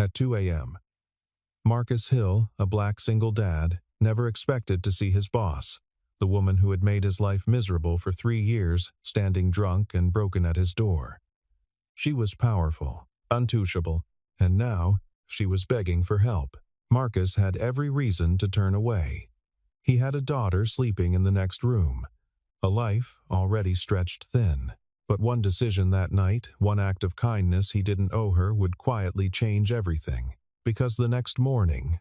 at 2 a.m. Marcus Hill, a black single dad, never expected to see his boss, the woman who had made his life miserable for 3 years, standing drunk and broken at his door. She was powerful, untouchable, and now she was begging for help. Marcus had every reason to turn away. He had a daughter sleeping in the next room, a life already stretched thin. But one decision that night, one act of kindness he didn't owe her, would quietly change everything. Because the next morning,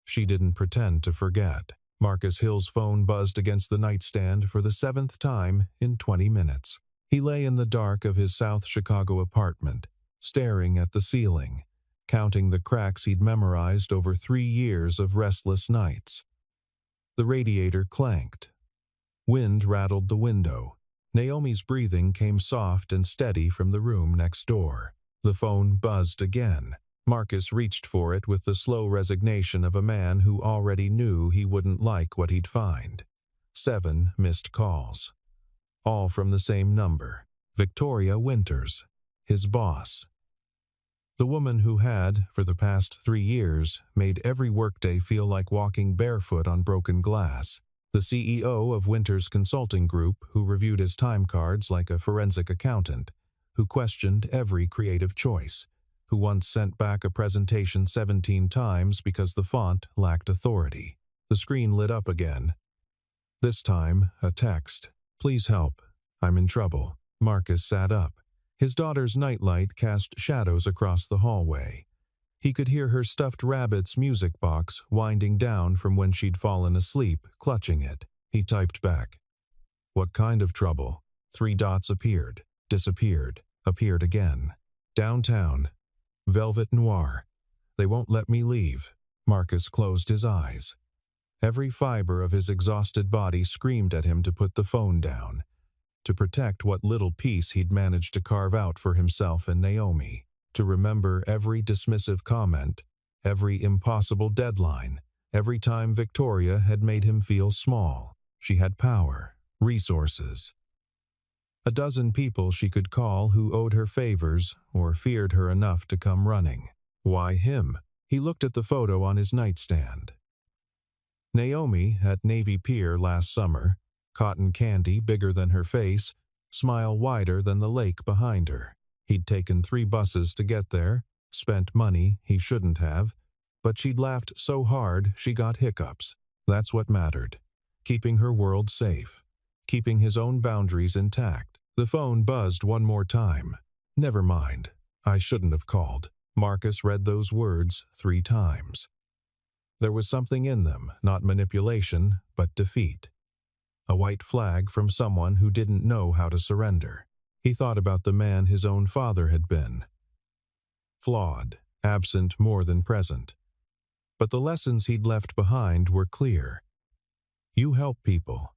she didn't pretend to forget. Marcus Hill's phone buzzed against the nightstand for the 7th time in 20 minutes. He lay in the dark of his South Chicago apartment, staring at the ceiling, counting the cracks he'd memorized over 3 years of restless nights. The radiator clanked. Wind rattled the window. Naomi's breathing came soft and steady from the room next door. The phone buzzed again. Marcus reached for it with the slow resignation of a man who already knew he wouldn't like what he'd find. 7 missed calls. All from the same number. Victoria Winters, his boss. The woman who had, for the past 3 years, made every workday feel like walking barefoot on broken glass. The CEO of Winters Consulting Group, who reviewed his time cards like a forensic accountant, who questioned every creative choice, who once sent back a presentation 17 times because the font lacked authority. The screen lit up again. This time, a text. "Please help. I'm in trouble." Marcus sat up. His daughter's nightlight cast shadows across the hallway. He could hear her stuffed rabbit's music box winding down from when she'd fallen asleep, clutching it. He typed back, "What kind of trouble?" 3 dots appeared, disappeared, appeared again. "Downtown. Velvet Noir. They won't let me leave." Marcus closed his eyes. Every fiber of his exhausted body screamed at him to put the phone down, to protect what little peace he'd managed to carve out for himself and Naomi, to remember every dismissive comment, every impossible deadline, every time Victoria had made him feel small. She had power, resources. A dozen people she could call who owed her favors or feared her enough to come running. Why him? He looked at the photo on his nightstand. Naomi at Navy Pier last summer, cotton candy bigger than her face, smile wider than the lake behind her. He'd taken 3 buses to get there, spent money he shouldn't have, but she'd laughed so hard she got hiccups. That's what mattered. Keeping her world safe. Keeping his own boundaries intact. The phone buzzed one more time. "Never mind. I shouldn't have called." Marcus read those words 3 times. There was something in them, not manipulation, but defeat. A white flag from someone who didn't know how to surrender. He thought about the man his own father had been. Flawed, absent more than present. But the lessons he'd left behind were clear. You help people,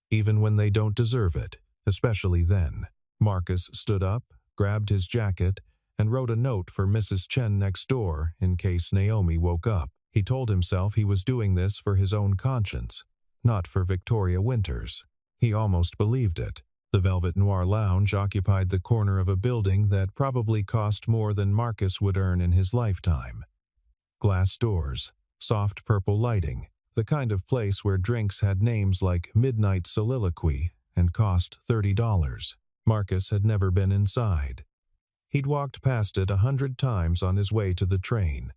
even when they don't deserve it, especially then. Marcus stood up, grabbed his jacket, and wrote a note for Mrs. Chen next door in case Naomi woke up. He told himself he was doing this for his own conscience, not for Victoria Winters. He almost believed it. The Velvet Noir Lounge occupied the corner of a building that probably cost more than Marcus would earn in his lifetime. Glass doors, soft purple lighting, the kind of place where drinks had names like Midnight Soliloquy and cost $30. Marcus had never been inside. He'd walked past it 100 times on his way to the train,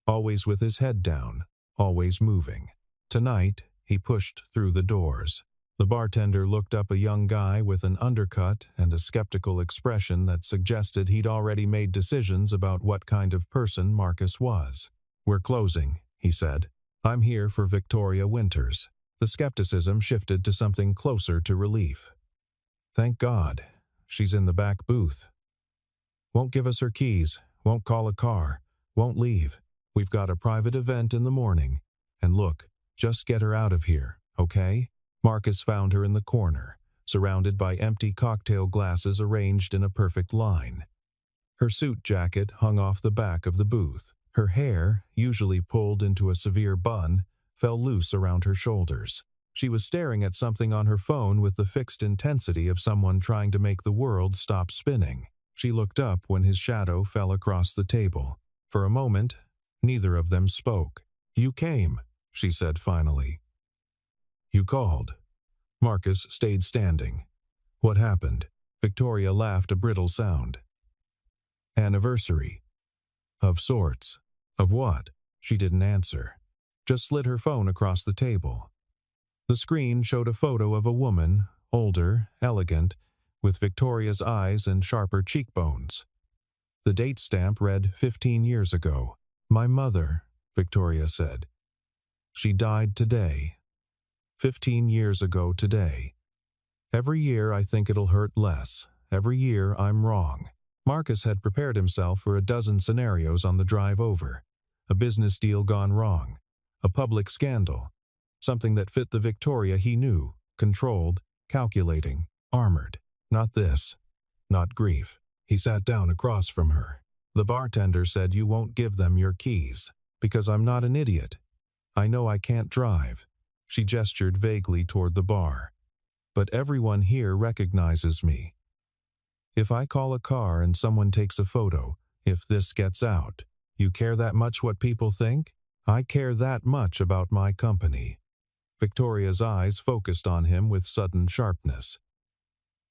always with his head down, always moving. Tonight, he pushed through the doors. The bartender looked up a young guy with an undercut and a skeptical expression that suggested he'd already made decisions about what kind of person Marcus was. "We're closing," he said. "I'm here for Victoria Winters." The skepticism shifted to something closer to relief. "Thank God. She's in the back booth. Won't give us her keys, won't call a car, won't leave. We've got a private event in the morning. And look, just get her out of here, okay?" Marcus found her in the corner, surrounded by empty cocktail glasses arranged in a perfect line. Her suit jacket hung off the back of the booth. Her hair, usually pulled into a severe bun, fell loose around her shoulders. She was staring at something on her phone with the fixed intensity of someone trying to make the world stop spinning. She looked up when his shadow fell across the table. For a moment, neither of them spoke. "You came," she said finally. "You called." Marcus stayed standing. "What happened?" Victoria laughed a brittle sound. "Anniversary." "Of sorts." "Of what?" She didn't answer. Just slid her phone across the table. The screen showed a photo of a woman, older, elegant, with Victoria's eyes and sharper cheekbones. The date stamp read 15 years ago. "My mother," Victoria said. "She died today. 15 years ago today. Every year I think it'll hurt less. Every year I'm wrong." Marcus had prepared himself for a dozen scenarios on the drive over. A business deal gone wrong. A public scandal. Something that fit the Victoria he knew, controlled, calculating, armored. Not this. Not grief. He sat down across from her. "The bartender said you won't give them your keys. Because I'm not an idiot. I know I can't drive." She gestured vaguely toward the bar. "But everyone here recognizes me. If I call a car and someone takes a photo, if this gets out, you care that much what people think? I care that much about my company." Victoria's eyes focused on him with sudden sharpness.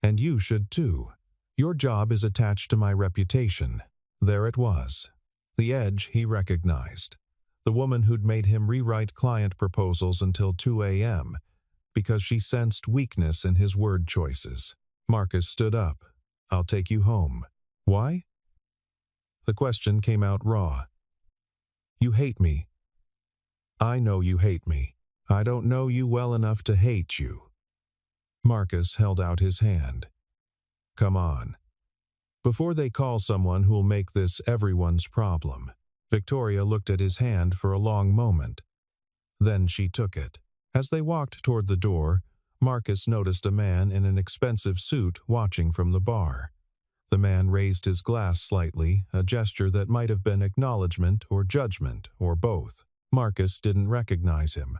"And you should too. Your job is attached to my reputation." There it was. The edge he recognized. The woman who'd made him rewrite client proposals until 2 a.m. because she sensed weakness in his word choices. Marcus stood up. "I'll take you home." "Why?" The question came out raw. "You hate me." "I know you hate me. I don't know you well enough to hate you." Marcus held out his hand. "Come on. Before they call someone who'll make this everyone's problem." Victoria looked at his hand for a long moment. Then she took it. As they walked toward the door, Marcus noticed a man in an expensive suit watching from the bar. The man raised his glass slightly, a gesture that might have been acknowledgement or judgment, or both. Marcus didn't recognize him.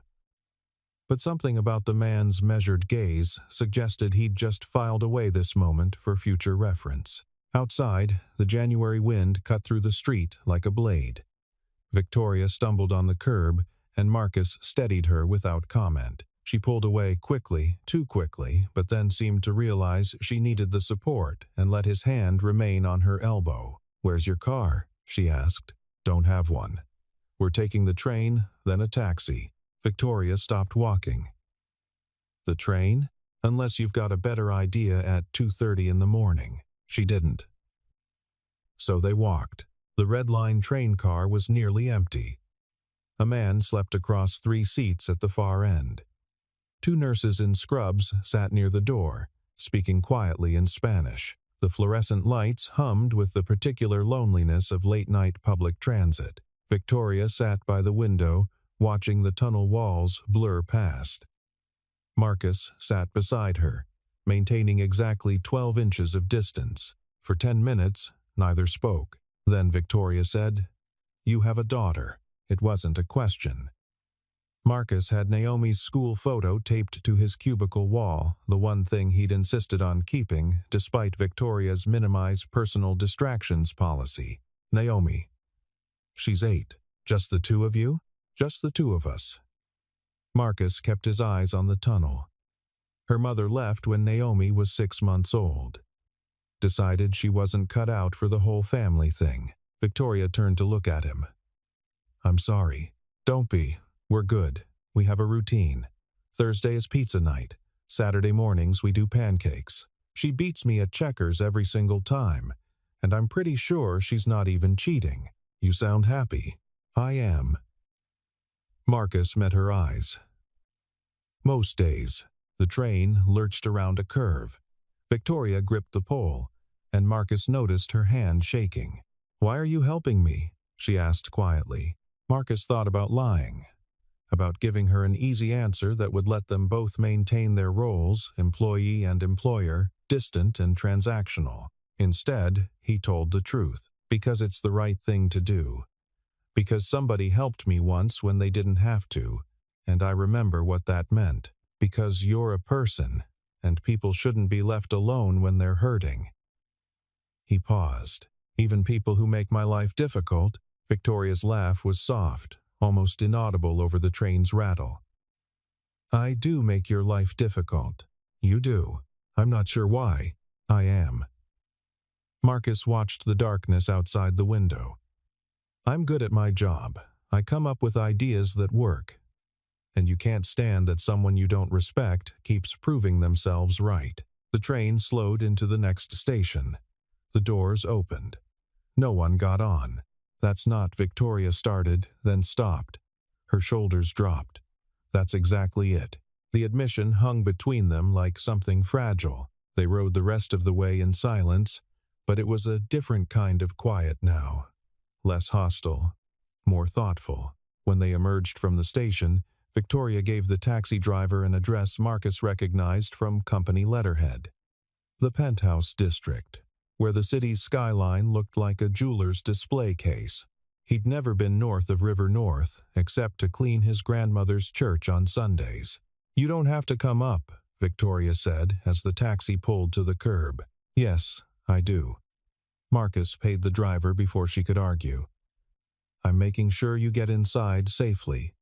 But something about the man's measured gaze suggested he'd just filed away this moment for future reference. Outside, the January wind cut through the street like a blade. Victoria stumbled on the curb, and Marcus steadied her without comment. She pulled away quickly, too quickly, but then seemed to realize she needed the support and let his hand remain on her elbow. "Where's your car?" she asked. "Don't have one." "We're taking the train, then a taxi." Victoria stopped walking. "The train? Unless you've got a better idea at 2:30 in the morning." She didn't. So they walked. The Red Line train car was nearly empty. A man slept across 3 seats at the far end. 2 nurses in scrubs sat near the door, speaking quietly in Spanish. The fluorescent lights hummed with the particular loneliness of late-night public transit. Victoria sat by the window, watching the tunnel walls blur past. Marcus sat beside her, maintaining exactly 12 inches of distance. For 10 minutes, neither spoke. Then Victoria said, "You have a daughter." It wasn't a question. Marcus had Naomi's school photo taped to his cubicle wall, the one thing he'd insisted on keeping, despite Victoria's minimize personal distractions policy. "Naomi." "She's 8. Just the 2 of you?" "Just the 2 of us." Marcus kept his eyes on the tunnel. Her mother left when Naomi was 6 months old. Decided she wasn't cut out for the whole family thing. Victoria turned to look at him. "I'm sorry." "Don't be. We're good. We have a routine. Thursday is pizza night. Saturday mornings we do pancakes. She beats me at checkers every single time, and I'm pretty sure she's not even cheating. You sound happy." "I am." Marcus met her eyes. "Most days." The train lurched around a curve. Victoria gripped the pole, and Marcus noticed her hand shaking. "Why are you helping me?" she asked quietly. Marcus thought about lying, about giving her an easy answer that would let them both maintain their roles, employee and employer, distant and transactional. Instead, he told the truth, because it's the right thing to do. Because somebody helped me once when they didn't have to, and I remember what that meant. Because you're a person, and people shouldn't be left alone when they're hurting. He paused. "Even people who make my life difficult?" Victoria's laugh was soft, almost inaudible over the train's rattle. I do make your life difficult. You do. I'm not sure why. I am. Marcus watched the darkness outside the window. I'm good at my job. I come up with ideas that work. And you can't stand that someone you don't respect keeps proving themselves right. The train slowed into the next station. The doors opened. No one got on. That's not. Victoria started, then stopped. Her shoulders dropped. That's exactly it. The admission hung between them like something fragile. They rode the rest of the way in silence, but it was a different kind of quiet now. Less hostile, more thoughtful. When they emerged from the station, Victoria gave the taxi driver an address Marcus recognized from company letterhead. The Penthouse District, where the city's skyline looked like a jeweler's display case. He'd never been north of River North, except to clean his grandmother's church on Sundays. You don't have to come up, Victoria said as the taxi pulled to the curb. Yes, I do. Marcus paid the driver before she could argue. I'm making sure you get inside safely.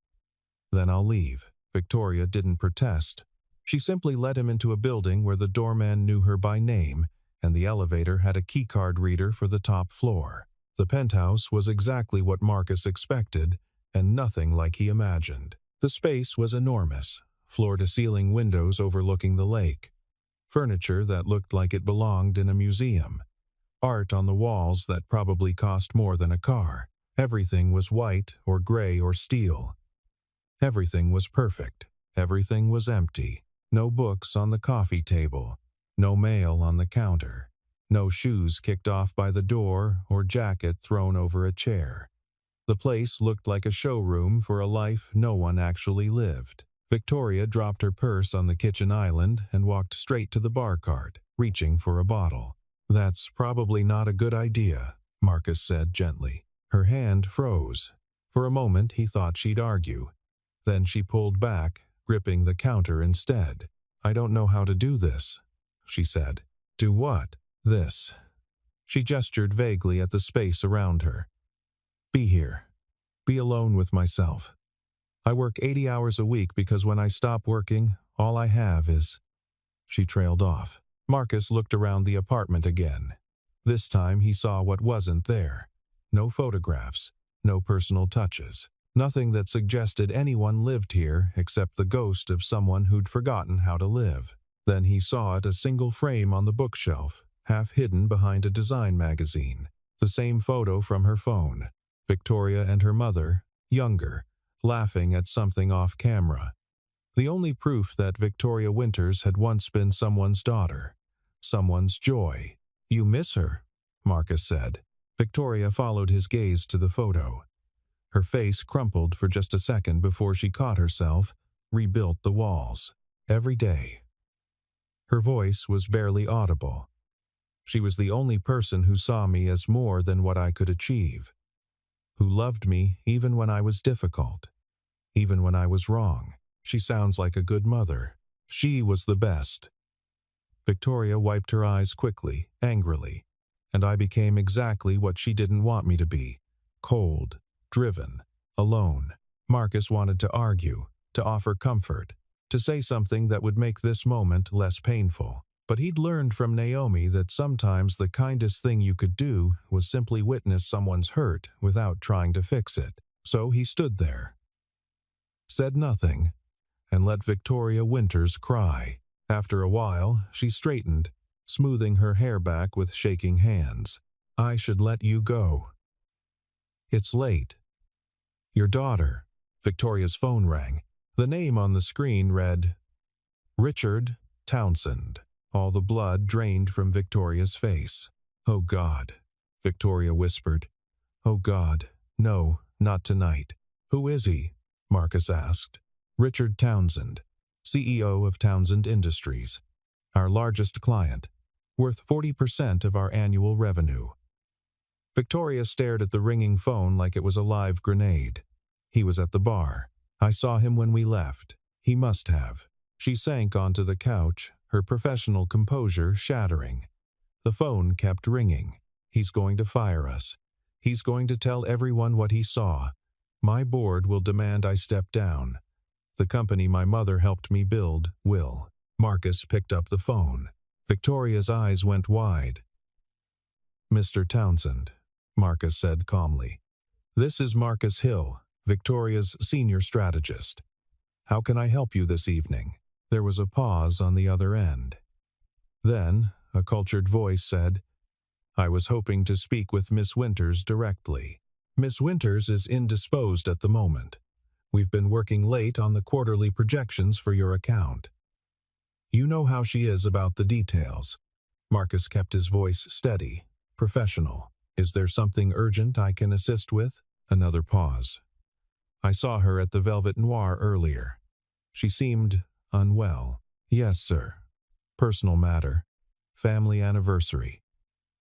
Then I'll leave. Victoria didn't protest. She simply led him into a building where the doorman knew her by name, and the elevator had a keycard reader for the top floor. The penthouse was exactly what Marcus expected, and nothing like he imagined. The space was enormous, floor-to-ceiling windows overlooking the lake. Furniture that looked like it belonged in a museum. Art on the walls that probably cost more than a car. Everything was white or gray or steel. Everything was perfect. Everything was empty. No books on the coffee table. No mail on the counter. No shoes kicked off by the door or jacket thrown over a chair. The place looked like a showroom for a life no one actually lived. Victoria dropped her purse on the kitchen island and walked straight to the bar cart, reaching for a bottle. That's probably not a good idea, Marcus said gently. Her hand froze. For a moment he thought she'd argue. Then she pulled back, gripping the counter instead. I don't know how to do this, she said. Do what? This. She gestured vaguely at the space around her. Be here. Be alone with myself. I work 80 hours a week because when I stop working, all I have is... She trailed off. Marcus looked around the apartment again. This time he saw what wasn't there. No photographs, no personal touches. Nothing that suggested anyone lived here except the ghost of someone who'd forgotten how to live. Then he saw it, a single frame on the bookshelf, half hidden behind a design magazine. The same photo from her phone. Victoria and her mother, younger, laughing at something off camera. The only proof that Victoria Winters had once been someone's daughter. Someone's joy. You miss her, Marcus said. Victoria followed his gaze to the photo. Her face crumpled for just a second before she caught herself, rebuilt the walls. Every day. Her voice was barely audible. She was the only person who saw me as more than what I could achieve. Who loved me even when I was difficult. Even when I was wrong. She sounds like a good mother. She was the best. Victoria wiped her eyes quickly, angrily, and I became exactly what she didn't want me to be. Cold, driven, alone. Marcus wanted to argue, to offer comfort, to say something that would make this moment less painful. But he'd learned from Naomi that sometimes the kindest thing you could do was simply witness someone's hurt without trying to fix it. So he stood there, said nothing, and let Victoria Winters cry. After a while, she straightened, smoothing her hair back with shaking hands. I should let you go. It's late. Your daughter. Victoria's phone rang. The name on the screen read, Richard Townsend. All the blood drained from Victoria's face. Oh God, Victoria whispered. Oh God, no, not tonight. Who is he? Marcus asked. Richard Townsend, CEO of Townsend Industries. Our largest client, worth 40% of our annual revenue. Victoria stared at the ringing phone like it was a live grenade. He was at the bar. I saw him when we left. He must have. She sank onto the couch, her professional composure shattering. The phone kept ringing. He's going to fire us. He's going to tell everyone what he saw. My board will demand I step down. The company my mother helped me build will. Marcus picked up the phone. Victoria's eyes went wide. Mr. Townsend, Marcus said calmly. This is Marcus Hill, Victoria's senior strategist. How can I help you this evening? There was a pause on the other end. Then, a cultured voice said, I was hoping to speak with Miss Winters directly. Miss Winters is indisposed at the moment. We've been working late on the quarterly projections for your account. You know how she is about the details. Marcus kept his voice steady, professional. Is there something urgent I can assist with? Another pause. I saw her at the Velvet Noir earlier. She seemed unwell. Yes, sir. Personal matter. Family anniversary.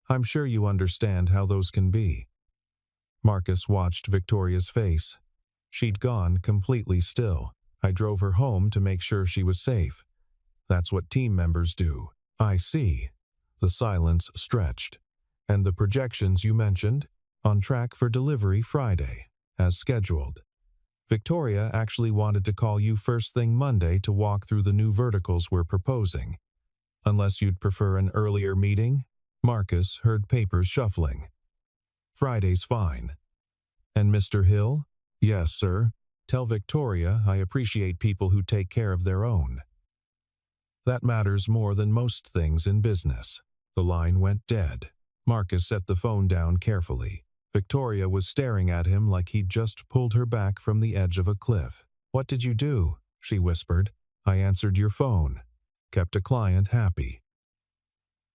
I'm sure you understand how those can be. Marcus watched Victoria's face. She'd gone completely still. I drove her home to make sure she was safe. That's what team members do. I see. The silence stretched. And the projections you mentioned? On track for delivery Friday, as scheduled. Victoria actually wanted to call you first thing Monday to walk through the new verticals we're proposing. Unless you'd prefer an earlier meeting? Marcus heard papers shuffling. Friday's fine. And Mr. Hill? Yes, sir. Tell Victoria I appreciate people who take care of their own. That matters more than most things in business. The line went dead. Marcus set the phone down carefully. Victoria was staring at him like he'd just pulled her back from the edge of a cliff. What did you do? She whispered. I answered your phone. Kept a client happy.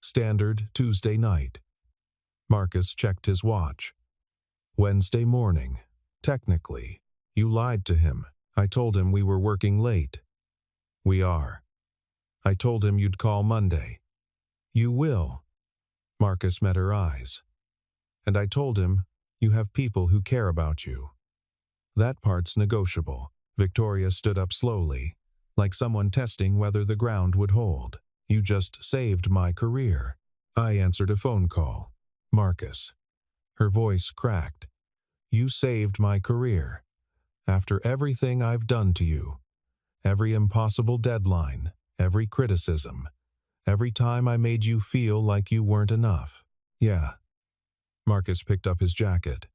Standard Tuesday night. Marcus checked his watch. Wednesday morning. Technically. You lied to him. I told him we were working late. We are. I told him you'd call Monday. You will. Marcus met her eyes. And I told him, you have people who care about you. That part's negotiable. Victoria stood up slowly, like someone testing whether the ground would hold. You just saved my career. I answered a phone call. Marcus. Her voice cracked. You saved my career. After everything I've done to you. Every impossible deadline, every criticism. Every time I made you feel like you weren't enough. Yeah. Marcus picked up his jacket.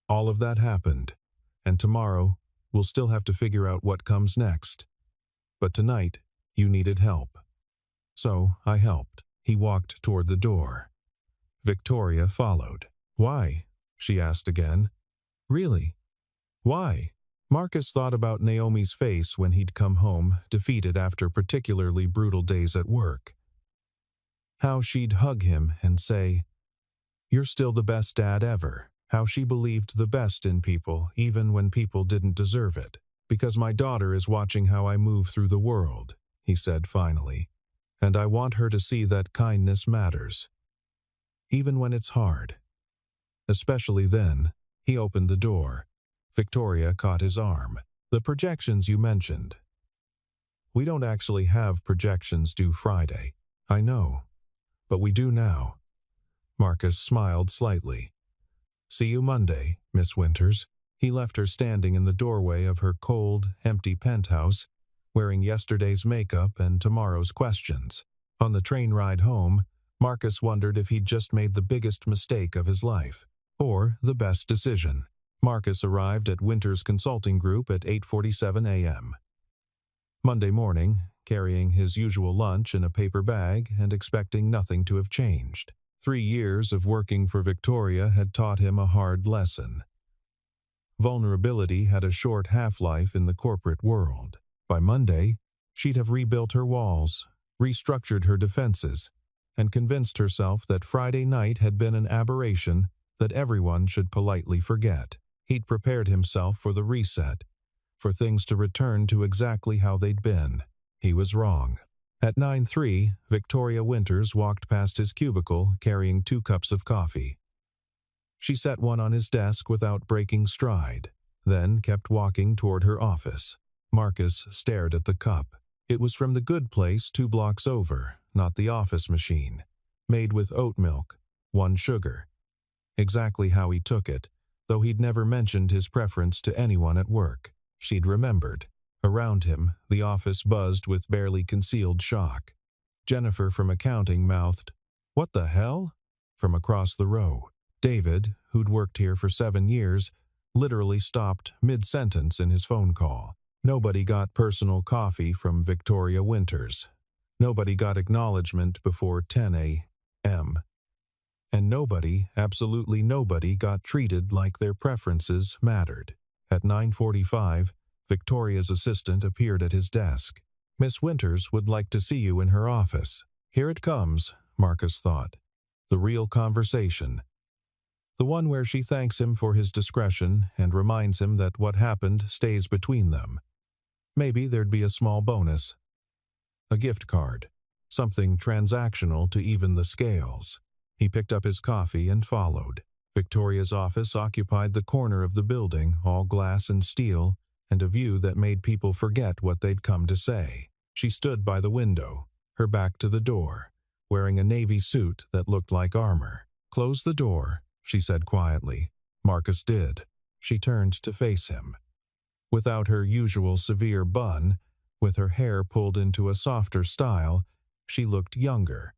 All of that happened, and tomorrow we'll still have to figure out what comes next. But tonight, you needed help. So I helped. He walked toward the door. Victoria followed. Why? She asked again. Really? Why? Marcus thought about Naomi's face when he'd come home, defeated after particularly brutal days at work. How she'd hug him and say, You're still the best dad ever. How she believed the best in people, even when people didn't deserve it. Because my daughter is watching how I move through the world, he said finally. And I want her to see that kindness matters. Even when it's hard. Especially then. He opened the door. Victoria caught his arm. The projections you mentioned. We don't actually have projections due Friday. I know. But we do now. Marcus smiled slightly. See you Monday, Miss Winters. He left her standing in the doorway of her cold, empty penthouse, wearing yesterday's makeup and tomorrow's questions. On the train ride home, Marcus wondered if he'd just made the biggest mistake of his life, or the best decision. Marcus arrived at Winters Consulting Group at 8:47 a.m. Monday morning, carrying his usual lunch in a paper bag and expecting nothing to have changed. 3 years of working for Victoria had taught him a hard lesson. Vulnerability had a short half-life in the corporate world. By Monday, she'd have rebuilt her walls, restructured her defenses, and convinced herself that Friday night had been an aberration that everyone should politely forget. He'd prepared himself for the reset, for things to return to exactly how they'd been. He was wrong. At 9:03, Victoria Winters walked past his cubicle carrying 2 cups of coffee. She set one on his desk without breaking stride, then kept walking toward her office. Marcus stared at the cup. It was from the Good Place 2 blocks over, not the office machine. Made with oat milk, 1 sugar. exactly how he took it, though he'd never mentioned his preference to anyone at work. She'd remembered. Around him, the office buzzed with barely concealed shock. Jennifer from accounting mouthed, "What the hell?" From across the row, David, who'd worked here for 7 years, literally stopped mid-sentence in his phone call. Nobody got personal coffee from Victoria Winters. Nobody got acknowledgement before 10 a.m. And nobody, absolutely nobody, got treated like their preferences mattered. At 9:45, Victoria's assistant appeared at his desk. "Miss Winters would like to see you in her office." Here it comes, Marcus thought. The real conversation. The one where she thanks him for his discretion and reminds him that what happened stays between them. Maybe there'd be a small bonus. A gift card. Something transactional to even the scales. He picked up his coffee and followed. Victoria's office occupied the corner of the building, all glass and steel, and a view that made people forget what they'd come to say. She stood by the window, her back to the door, wearing a navy suit that looked like armor. "Close the door," she said quietly. Marcus did. She turned to face him. Without her usual severe bun, with her hair pulled into a softer style, she looked younger,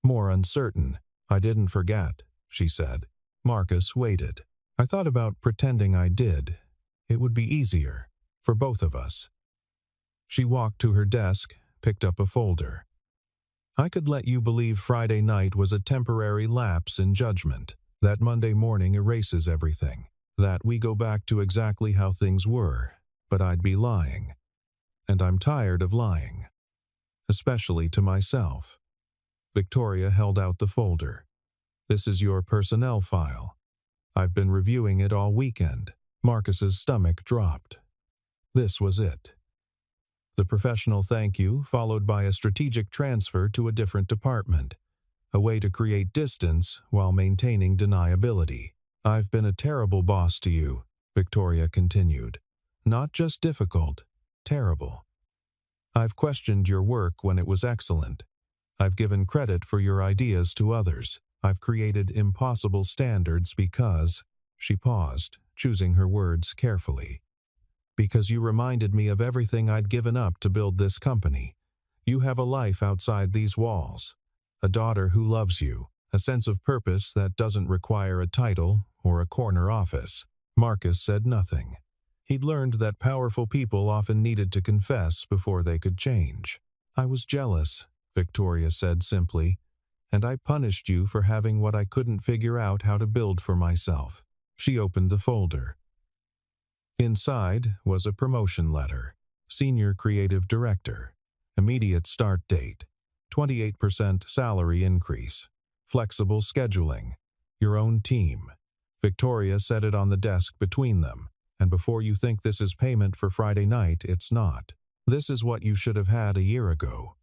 more uncertain. "I didn't forget," she said. Marcus waited. "I thought about pretending I did. It would be easier, for both of us." She walked to her desk, picked up a folder. "I could let you believe Friday night was a temporary lapse in judgment, that Monday morning erases everything, that we go back to exactly how things were, but I'd be lying. And I'm tired of lying. Especially to myself." Victoria held out the folder. "This is your personnel file. I've been reviewing it all weekend." Marcus's stomach dropped. This was it. The professional thank you followed by a strategic transfer to a different department. A way to create distance while maintaining deniability. "I've been a terrible boss to you," Victoria continued. "Not just difficult, terrible. I've questioned your work when it was excellent. I've given credit for your ideas to others. I've created impossible standards because—" She paused, choosing her words carefully. "Because you reminded me of everything I'd given up to build this company. You have a life outside these walls. A daughter who loves you. A sense of purpose that doesn't require a title or a corner office." Marcus said nothing. He'd learned that powerful people often needed to confess before they could change. "I was jealous," Victoria said simply, "and I punished you for having what I couldn't figure out how to build for myself." She opened the folder. Inside was a promotion letter. Senior Creative Director. Immediate start date. 28% salary increase. Flexible scheduling. Your own team. Victoria set it on the desk between them. "And before you think this is payment for Friday night, it's not. This is what you should have had a year ago."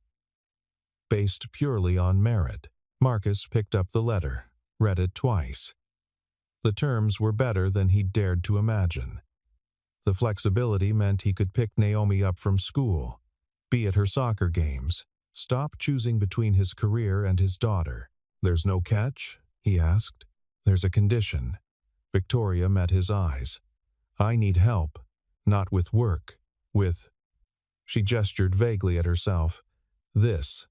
Based purely on merit. Marcus picked up the letter, read it twice. The terms were better than he'd dared to imagine. The flexibility meant he could pick Naomi up from school, be at her soccer games, stop choosing between his career and his daughter. "There's no catch?" he asked. "There's a condition." Victoria met his eyes. "I need help, not with work, with—" She gestured vaguely at herself. "This.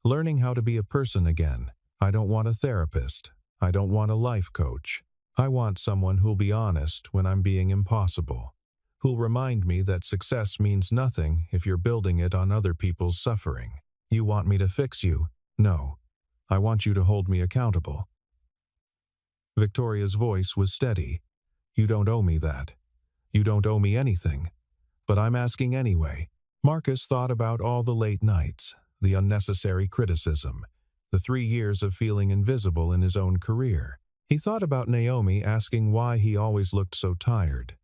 Learning how to be a person again. I don't want a therapist. I don't want a life coach. I want someone who'll be honest when I'm being impossible. Who'll remind me that success means nothing if you're building it on other people's suffering. You want me to fix you? No. I want you to hold me accountable." Victoria's voice was steady. "You don't owe me that. You don't owe me anything. But I'm asking anyway." Marcus thought about all the late nights, the unnecessary criticism, the 3 years of feeling invisible in his own career. He thought about Naomi asking why he always looked so tired.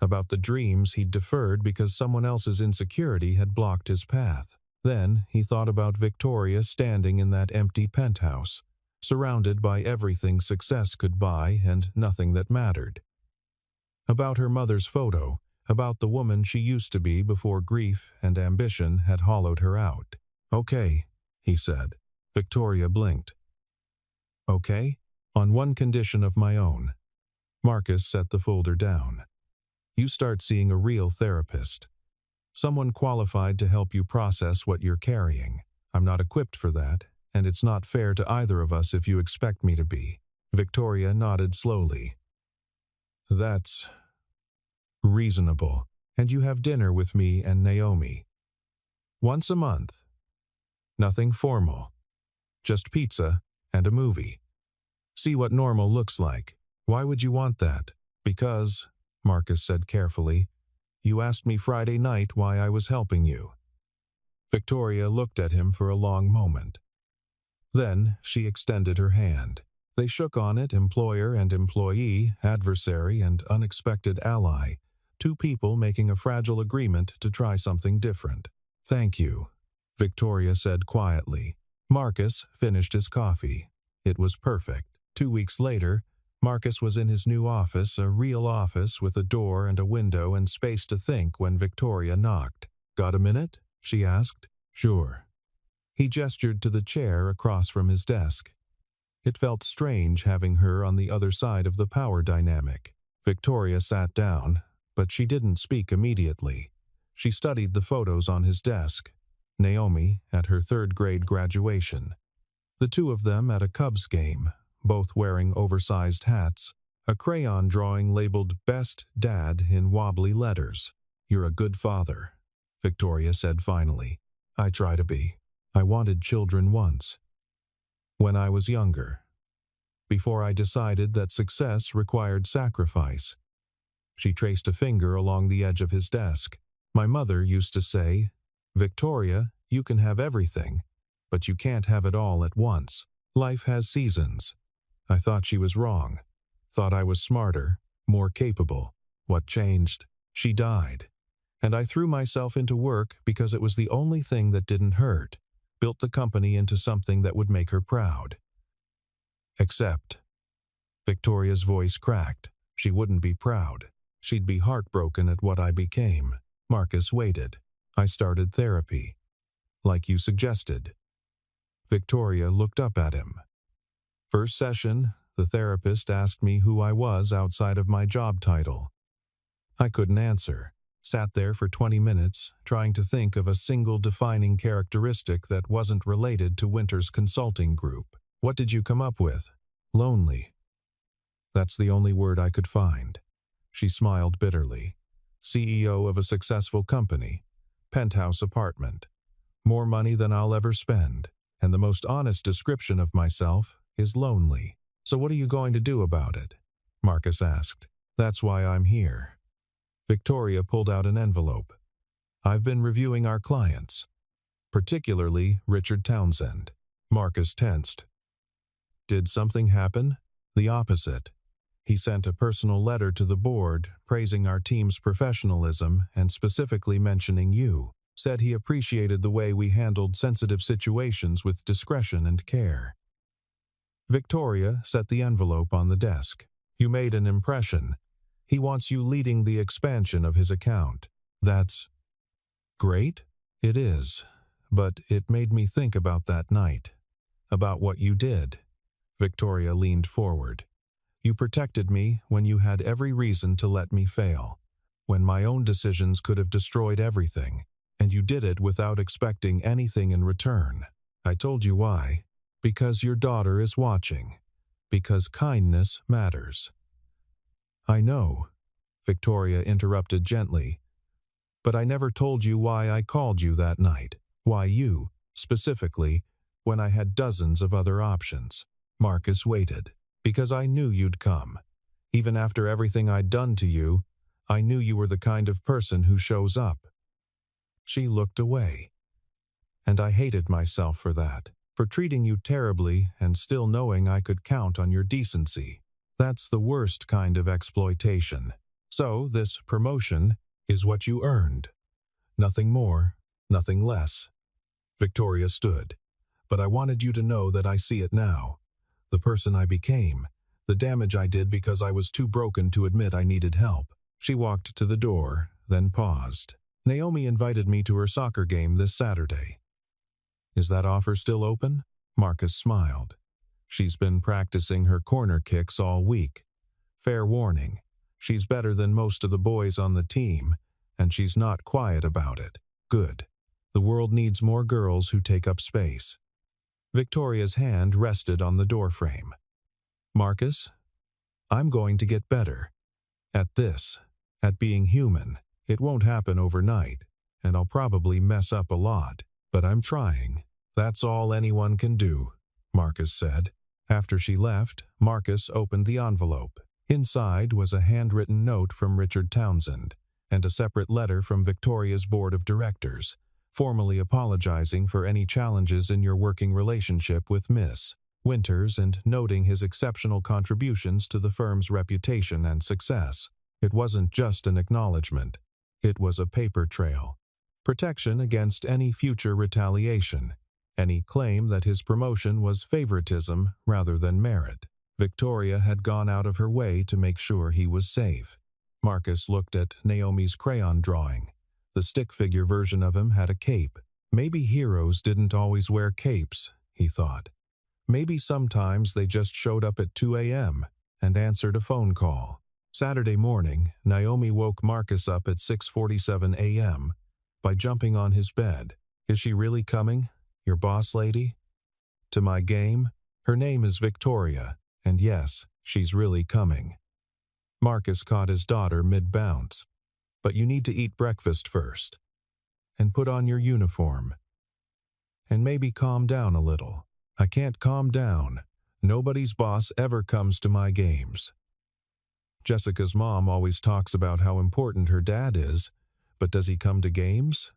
About the dreams he'd deferred because someone else's insecurity had blocked his path. Then he thought about Victoria standing in that empty penthouse, surrounded by everything success could buy and nothing that mattered. About her mother's photo, about the woman she used to be before grief and ambition had hollowed her out. "Okay," he said. Victoria blinked. "Okay?" On one condition of my own. Marcus set the folder down. You start seeing a real therapist. Someone qualified to help you process what you're carrying. I'm not equipped for that, and it's not fair to either of us if you expect me to be. Victoria nodded slowly. That's reasonable. And you have dinner with me and Naomi. Once a month. Nothing formal. Just pizza and a movie. See what normal looks like. Why would you want that? Because, Marcus said carefully, you asked me Friday night why I was helping you. Victoria looked at him for a long moment. Then she extended her hand. They shook on it, employer and employee, adversary and unexpected ally, two people making a fragile agreement to try something different. Thank you, Victoria said quietly. Marcus finished his coffee. It was perfect. 2 weeks later, Marcus was in his new office, a real office with a door and a window and space to think when Victoria knocked. Got a minute? She asked. Sure. He gestured to the chair across from his desk. It felt strange having her on the other side of the power dynamic. Victoria sat down, but she didn't speak immediately. She studied the photos on his desk. Naomi at her third-grade graduation. The two of them at a Cubs game, both wearing oversized hats, a crayon drawing labeled Best Dad in wobbly letters. You're a good father, Victoria said finally. I try to be. I wanted children once. When I was younger. Before I decided that success required sacrifice. She traced a finger along the edge of his desk. My mother used to say, Victoria, you can have everything, but you can't have it all at once. Life has seasons. I thought she was wrong. Thought I was smarter, more capable. What changed? She died. And I threw myself into work because it was the only thing that didn't hurt. Built the company into something that would make her proud. Except, Victoria's voice cracked. She wouldn't be proud. She'd be heartbroken at what I became. Marcus waited. I started therapy. Like you suggested. Victoria looked up at him. First session, the therapist asked me who I was outside of my job title. I couldn't answer. Sat there for 20 minutes, trying to think of a single defining characteristic that wasn't related to Winter's consulting group. What did you come up with? Lonely. That's the only word I could find. She smiled bitterly. CEO of a successful company. Penthouse apartment. More money than I'll ever spend. And the most honest description of myself is lonely. So what are you going to do about it? Marcus asked. That's why I'm here. Victoria pulled out an envelope. I've been reviewing our clients, particularly Richard Townsend. Marcus tensed. Did something happen? The opposite. He sent a personal letter to the board praising our team's professionalism and specifically mentioning you. Said he appreciated the way we handled sensitive situations with discretion and care. Victoria set the envelope on the desk. You made an impression. He wants you leading the expansion of his account. That's great? It is. But it made me think about that night. About what you did. Victoria leaned forward. You protected me when you had every reason to let me fail. When my own decisions could have destroyed everything. And you did it without expecting anything in return. I told you why. Because your daughter is watching. Because kindness matters. I know, Victoria interrupted gently, but I never told you why I called you that night, why you, specifically, when I had dozens of other options. Marcus waited, because I knew you'd come. Even after everything I'd done to you, I knew you were the kind of person who shows up. She looked away, and I hated myself for that, for treating you terribly and still knowing I could count on your decency. That's the worst kind of exploitation. So this promotion is what you earned. Nothing more, nothing less. Victoria stood. But I wanted you to know that I see it now. The person I became. The damage I did because I was too broken to admit I needed help. She walked to the door, then paused. Naomi invited me to her soccer game this Saturday. Is that offer still open? Marcus smiled. She's been practicing her corner kicks all week. Fair warning, she's better than most of the boys on the team, and she's not quiet about it. Good. The world needs more girls who take up space. Victoria's hand rested on the doorframe. Marcus, I'm going to get better. At this. At being human. It won't happen overnight, and I'll probably mess up a lot, but I'm trying. That's all anyone can do, Marcus said. After she left, Marcus opened the envelope. Inside was a handwritten note from Richard Townsend, and a separate letter from Victoria's board of directors, formally apologizing for any challenges in your working relationship with Miss Winters and noting his exceptional contributions to the firm's reputation and success. It wasn't just an acknowledgement. It was a paper trail. Protection against any future retaliation, any claim that his promotion was favoritism rather than merit. Victoria had gone out of her way to make sure he was safe. Marcus looked at Naomi's crayon drawing. The stick figure version of him had a cape. Maybe heroes didn't always wear capes, he thought. Maybe sometimes they just showed up at 2 a.m. and answered a phone call. Saturday morning, Naomi woke Marcus up at 6:47 a.m. by jumping on his bed. Is she really coming, your boss lady? To my game? Her name is Victoria, and yes, she's really coming. Marcus caught his daughter mid-bounce. But you need to eat breakfast first. And put on your uniform. And maybe calm down a little. I can't calm down. Nobody's boss ever comes to my games. Jessica's mom always talks about how important her dad is, but does he come to games?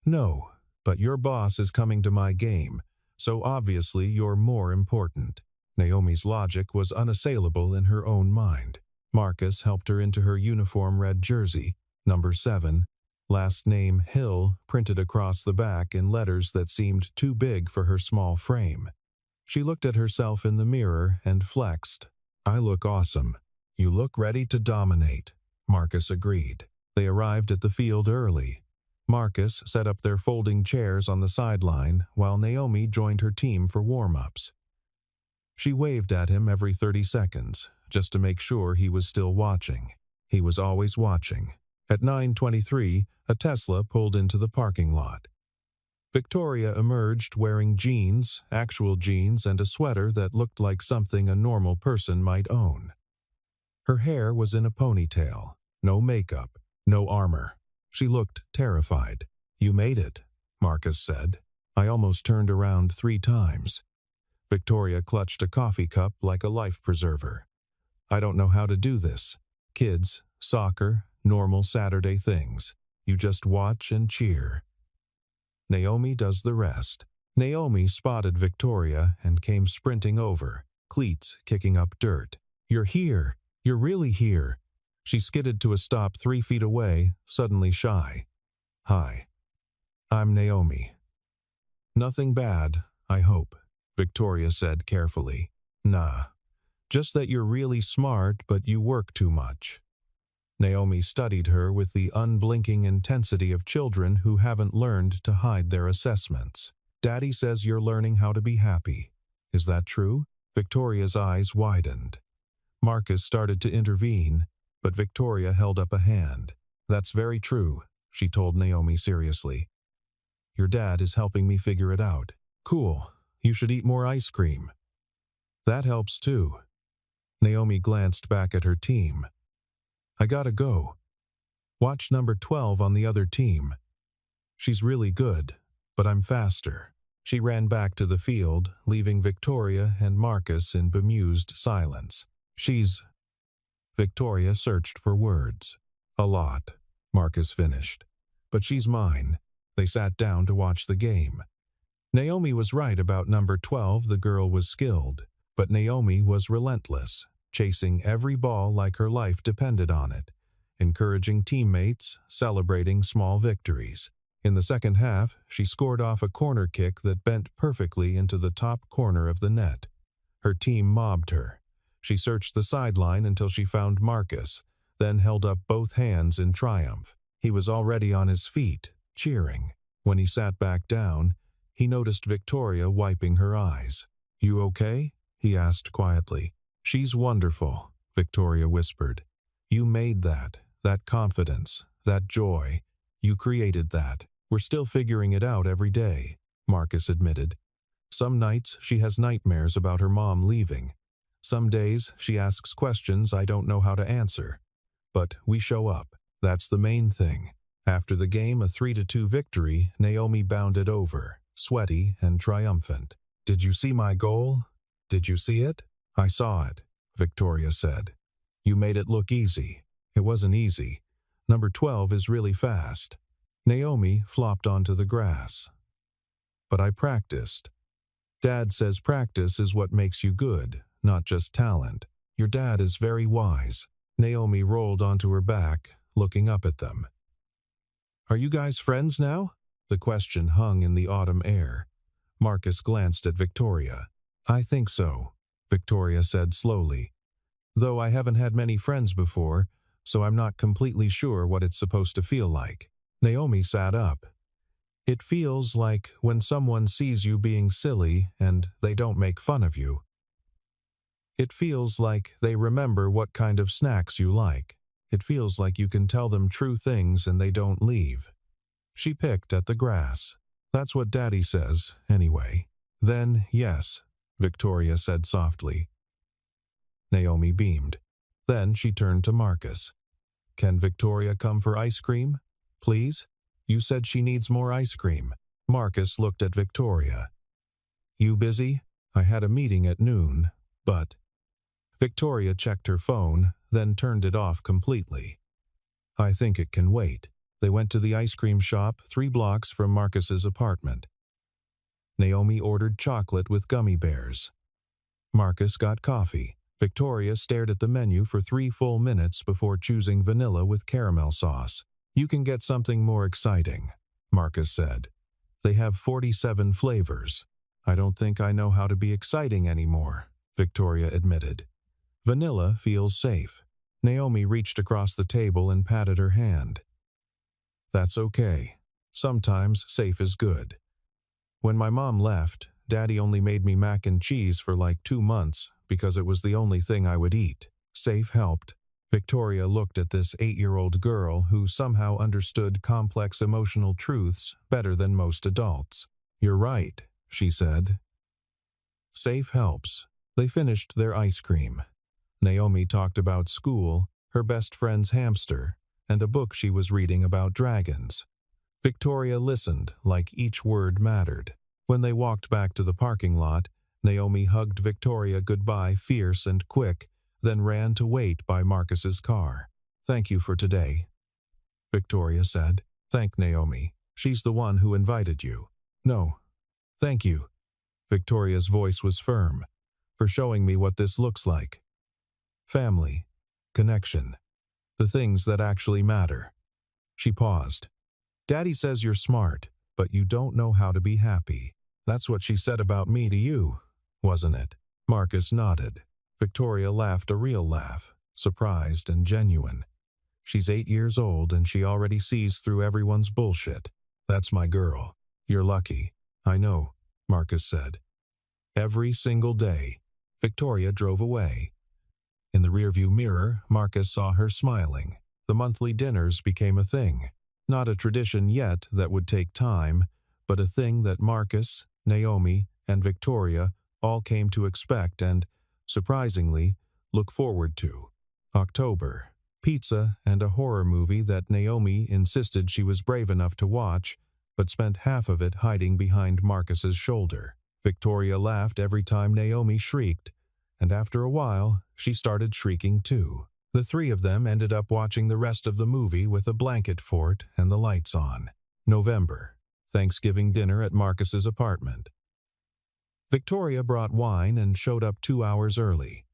No, but your boss is coming to my game, so obviously you're more important. Naomi's logic was unassailable in her own mind. Marcus helped her into her uniform red jersey, number 7, last name Hill printed across the back in letters that seemed too big for her small frame. She looked at herself in the mirror and flexed. I look awesome. You look ready to dominate, Marcus agreed. They arrived at the field early. Marcus set up their folding chairs on the sideline while Naomi joined her team for warm-ups. She waved at him every 30 seconds, just to make sure he was still watching. He was always watching. At 9:23, a Tesla pulled into the parking lot. Victoria emerged wearing jeans, actual jeans, and a sweater that looked like something a normal person might own. Her hair was in a ponytail, no makeup, no armor. She looked terrified. You made it, Marcus said. I almost turned around 3 times. Victoria clutched a coffee cup like a life preserver. I don't know how to do this. Kids, soccer, normal Saturday things. You just watch and cheer. Naomi does the rest. Naomi spotted Victoria and came sprinting over, cleats kicking up dirt. You're here. You're really here. She skidded to a stop 3 feet away, suddenly shy. Hi. I'm Naomi. Nothing bad, I hope, Victoria said carefully. Nah. Just that you're really smart, but you work too much. Naomi studied her with the unblinking intensity of children who haven't learned to hide their assessments. Daddy says you're learning how to be happy. Is that true? Victoria's eyes widened. Marcus started to intervene, but Victoria held up a hand. That's very true, she told Naomi seriously. Your dad is helping me figure it out. Cool. You should eat more ice cream. That helps too. Naomi glanced back at her team. I gotta go. Watch number 12 on the other team. She's really good, but I'm faster. She ran back to the field, leaving Victoria and Marcus in bemused silence. She's... Victoria searched for words. A lot, Marcus finished. But she's mine. They sat down to watch the game. Naomi was right about number 12. The girl was skilled, but Naomi was relentless, chasing every ball like her life depended on it, encouraging teammates, celebrating small victories. In the second half, she scored off a corner kick that bent perfectly into the top corner of the net. Her team mobbed her. She searched the sideline until she found Marcus, then held up both hands in triumph. He was already on his feet, cheering. When he sat back down, he noticed Victoria wiping her eyes. You okay? he asked quietly. She's wonderful, Victoria whispered. You made that confidence, that joy. You created that. We're still figuring it out every day, Marcus admitted. Some nights she has nightmares about her mom leaving. Some days she asks questions I don't know how to answer. But we show up. That's the main thing. After the game, a 3-2 victory, Naomi bounded over, sweaty and triumphant. Did you see my goal? Did you see it? I saw it, Victoria said. You made it look easy. It wasn't easy. Number 12 is really fast. Naomi flopped onto the grass. But I practiced. Dad says practice is what makes you good, not just talent. Your dad is very wise. Naomi rolled onto her back, looking up at them. Are you guys friends now? The question hung in the autumn air. Marcus glanced at Victoria. I think so, Victoria said slowly. Though I haven't had many friends before, so I'm not completely sure what it's supposed to feel like. Naomi sat up. It feels like when someone sees you being silly and they don't make fun of you. It feels like they remember what kind of snacks you like. It feels like you can tell them true things and they don't leave. She picked at the grass. That's what Daddy says, anyway. Then, yes, Victoria said softly. Naomi beamed. Then she turned to Marcus. Can Victoria come for ice cream? Please? You said she needs more ice cream. Marcus looked at Victoria. You busy? I had a meeting at noon, but... Victoria checked her phone, then turned it off completely. I think it can wait. They went to the ice cream shop 3 blocks from Marcus's apartment. Naomi ordered chocolate with gummy bears. Marcus got coffee. Victoria stared at the menu for 3 full minutes before choosing vanilla with caramel sauce. You can get something more exciting, Marcus said. They have 47 flavors. I don't think I know how to be exciting anymore, Victoria admitted. Vanilla feels safe. Naomi reached across the table and patted her hand. That's okay. Sometimes safe is good. When my mom left, Daddy only made me mac and cheese for like 2 months because it was the only thing I would eat. Safe helped. Victoria looked at this 8-year-old girl who somehow understood complex emotional truths better than most adults. You're right, she said. Safe helps. They finished their ice cream. Naomi talked about school, her best friend's hamster, and a book she was reading about dragons. Victoria listened like each word mattered. When they walked back to the parking lot, Naomi hugged Victoria goodbye fierce and quick, then ran to wait by Marcus's car. Thank you for today, Victoria said. Thank Naomi. She's the one who invited you. No. Thank you. Victoria's voice was firm. For showing me what this looks like. Family. Connection. The things that actually matter. She paused. Daddy says you're smart, but you don't know how to be happy. That's what she said about me to you, wasn't it? Marcus nodded. Victoria laughed a real laugh, surprised and genuine. She's 8 years old and she already sees through everyone's bullshit. That's my girl. You're lucky. I know, Marcus said. Every single day. Victoria drove away. In the rearview mirror, Marcus saw her smiling. The monthly dinners became a thing. Not a tradition yet that would take time, but a thing that Marcus, Naomi, and Victoria all came to expect and, surprisingly, look forward to. October. Pizza and a horror movie that Naomi insisted she was brave enough to watch, but spent half of it hiding behind Marcus's shoulder. Victoria laughed every time Naomi shrieked, and after a while, she started shrieking too. The 3 of them ended up watching the rest of the movie with a blanket fort and the lights on. November. Thanksgiving dinner at Marcus's apartment. Victoria brought wine and showed up 2 hours early.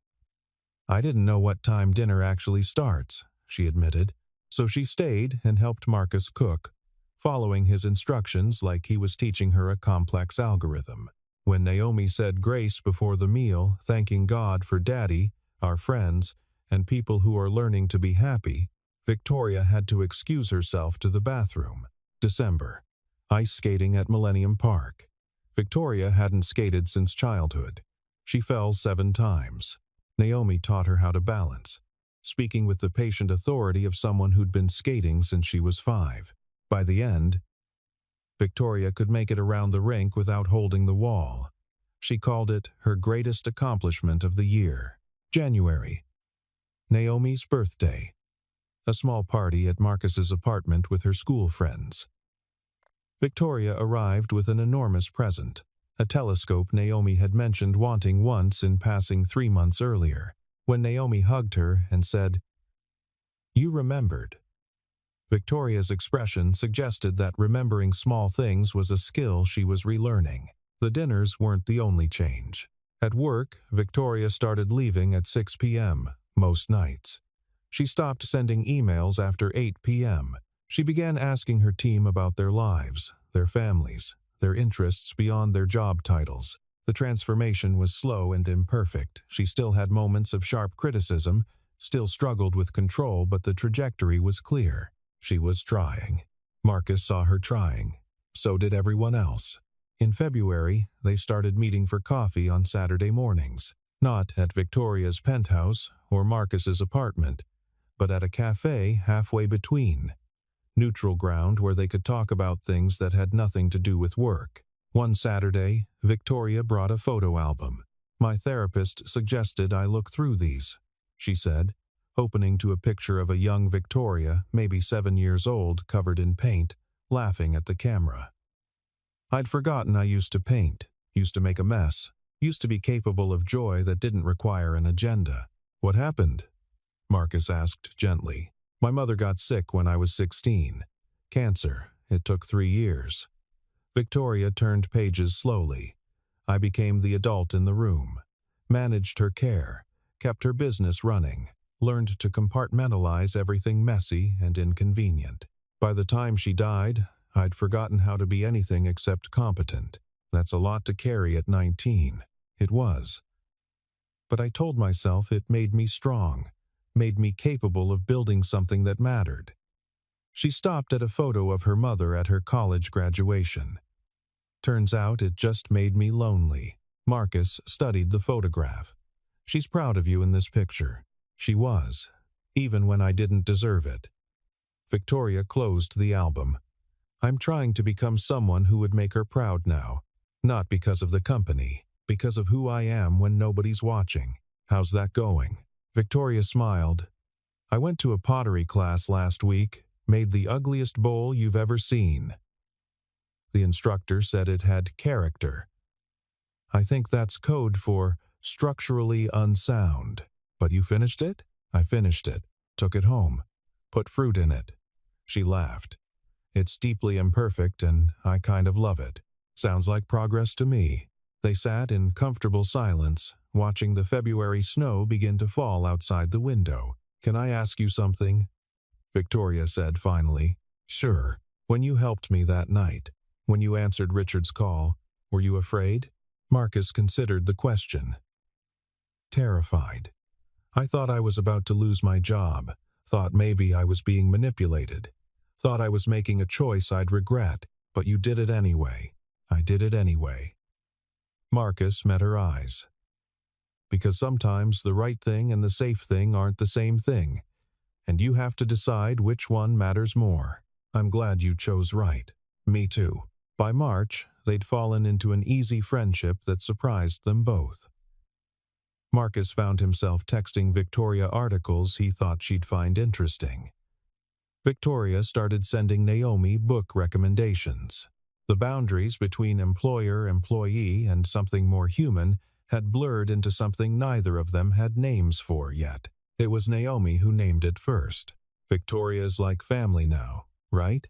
I didn't know what time dinner actually starts, she admitted, so she stayed and helped Marcus cook, following his instructions like he was teaching her a complex algorithm. When Naomi said grace before the meal, thanking God for Daddy, our friends, and people who are learning to be happy, Victoria had to excuse herself to the bathroom. December. Ice skating at Millennium Park. Victoria hadn't skated since childhood. She fell 7 times. Naomi taught her how to balance, speaking with the patient authority of someone who'd been skating since she was 5. By the end, Victoria could make it around the rink without holding the wall. She called it her greatest accomplishment of the year. January. Naomi's birthday. A small party at Marcus's apartment with her school friends. Victoria arrived with an enormous present, a telescope Naomi had mentioned wanting once in passing 3 months earlier, when Naomi hugged her and said, "You remembered." Victoria's expression suggested that remembering small things was a skill she was relearning. The dinners weren't the only change. At work, Victoria started leaving at 6 p.m. most nights. She stopped sending emails after 8 p.m. She began asking her team about their lives, their families, their interests beyond their job titles. The transformation was slow and imperfect. She still had moments of sharp criticism, still struggled with control, but the trajectory was clear. She was trying. Marcus saw her trying. So did everyone else. In February, they started meeting for coffee on Saturday mornings, not at Victoria's penthouse or Marcus's apartment, but at a cafe halfway between. Neutral ground where they could talk about things that had nothing to do with work. One Saturday, Victoria brought a photo album. "My therapist suggested I look through these," she said, opening to a picture of a young Victoria, maybe 7 years old, covered in paint, laughing at the camera. "I'd forgotten I used to paint, used to make a mess, used to be capable of joy that didn't require an agenda." "What happened?" Marcus asked gently. "My mother got sick when I was 16. Cancer. It took 3 years." Victoria turned pages slowly. "I became the adult in the room, managed her care, kept her business running, learned to compartmentalize everything messy and inconvenient. By the time she died, I'd forgotten how to be anything except competent. That's a lot to carry at 19. It was. But I told myself it made me strong, made me capable of building something that mattered." She stopped at a photo of her mother at her college graduation. "Turns out it just made me lonely." Marcus studied the photograph. "She's proud of you in this picture." She was, even when I didn't deserve it. Victoria closed the album. "I'm trying to become someone who would make her proud now. Not because of the company, because of who I am when nobody's watching. How's that going?" Victoria smiled. "I went to a pottery class last week, made the ugliest bowl you've ever seen. The instructor said it had character. I think that's code for structurally unsound. But you finished it?" "I finished it. Took it home. Put fruit in it." She laughed. "It's deeply imperfect and I kind of love it. Sounds like progress to me." They sat in comfortable silence, watching the February snow begin to fall outside the window. "Can I ask you something?" Victoria said finally. "Sure. When you helped me that night, when you answered Richard's call, were you afraid?" Marcus considered the question. "Terrified. I thought I was about to lose my job, thought maybe I was being manipulated, thought I was making a choice I'd regret, but you did it anyway. I did it anyway." Marcus met her eyes. "Because sometimes the right thing and the safe thing aren't the same thing, and you have to decide which one matters more. I'm glad you chose right." "Me too." By March, they'd fallen into an easy friendship that surprised them both. Marcus found himself texting Victoria articles he thought she'd find interesting. Victoria started sending Naomi book recommendations. The boundaries between employer-employee and something more human had blurred into something neither of them had names for yet. It was Naomi who named it first. "Victoria's like family now, right?"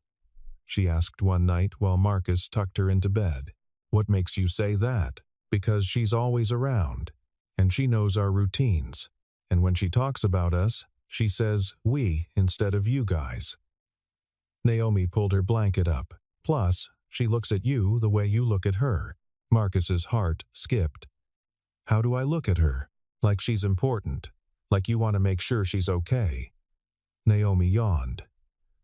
she asked one night while Marcus tucked her into bed. "What makes you say that?" "Because she's always around, and she knows our routines. And when she talks about us, she says we instead of you guys." Naomi pulled her blanket up. "Plus, she looks at you the way you look at her." Marcus's heart skipped. "How do I look at her? Like she's important. Like you want to make sure she's okay." Naomi yawned.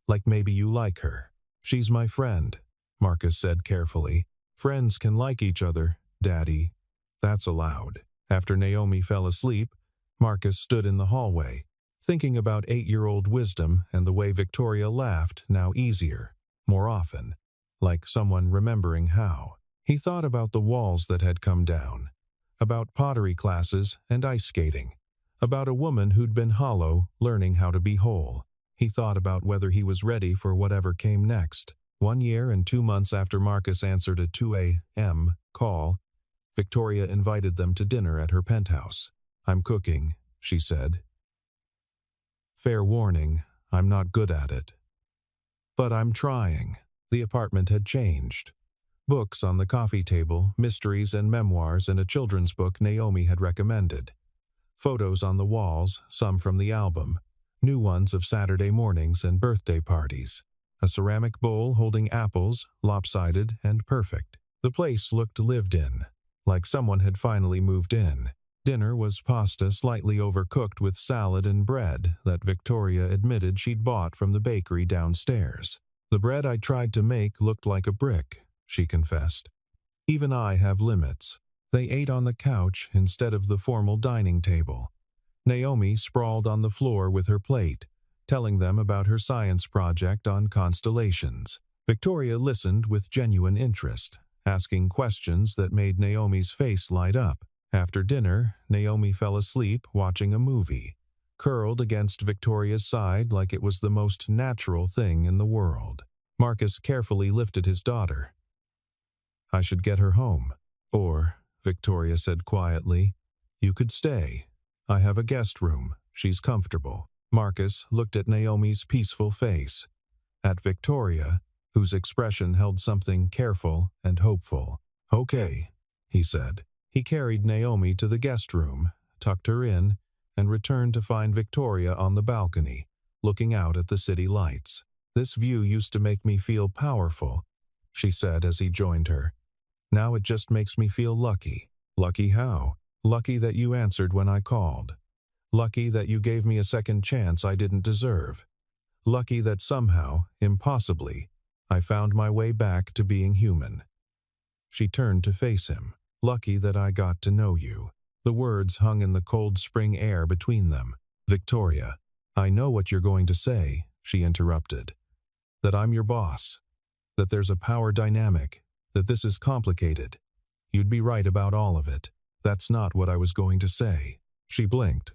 "Like maybe you like her." "She's my friend," Marcus said carefully. "Friends can like each other, Daddy. That's allowed." After Naomi fell asleep, Marcus stood in the hallway, thinking about 8-year-old wisdom and the way Victoria laughed now easier, more often, like someone remembering how. He thought about the walls that had come down, about pottery classes and ice skating, about a woman who'd been hollow, learning how to be whole. He thought about whether he was ready for whatever came next. 1 year and 2 months after Marcus answered a 2 a.m. call, Victoria invited them to dinner at her penthouse. "I'm cooking," she said. "Fair warning, I'm not good at it. But I'm trying." The apartment had changed. Books on the coffee table, mysteries and memoirs, and a children's book Naomi had recommended. Photos on the walls, some from the album, new ones of Saturday mornings and birthday parties. A ceramic bowl holding apples, lopsided and perfect. The place looked lived in, like someone had finally moved in. Dinner was pasta slightly overcooked with salad and bread that Victoria admitted she'd bought from the bakery downstairs. "The bread I tried to make looked like a brick," she confessed. "Even I have limits." They ate on the couch instead of the formal dining table. Naomi sprawled on the floor with her plate, telling them about her science project on constellations. Victoria listened with genuine interest, asking questions that made Naomi's face light up. After dinner, Naomi fell asleep watching a movie, curled against Victoria's side like it was the most natural thing in the world. Marcus carefully lifted his daughter. "I should get her home." "Or," Victoria said quietly, "you could stay. I have a guest room. She's comfortable." Marcus looked at Naomi's peaceful face, at Victoria, whose expression held something careful and hopeful. "Okay," he said. He carried Naomi to the guest room, tucked her in, and returned to find Victoria on the balcony, looking out at the city lights. "This view used to make me feel powerful," she said as he joined her. "Now it just makes me feel lucky." "Lucky how?" "Lucky that you answered when I called. Lucky that you gave me a second chance I didn't deserve. Lucky that somehow, impossibly, I found my way back to being human." She turned to face him. "Lucky that I got to know you." The words hung in the cold spring air between them. "Victoria, I know what you're going to say," she interrupted. "That I'm your boss. That there's a power dynamic. That this is complicated. You'd be right about all of it. That's not what I was going to say." She blinked.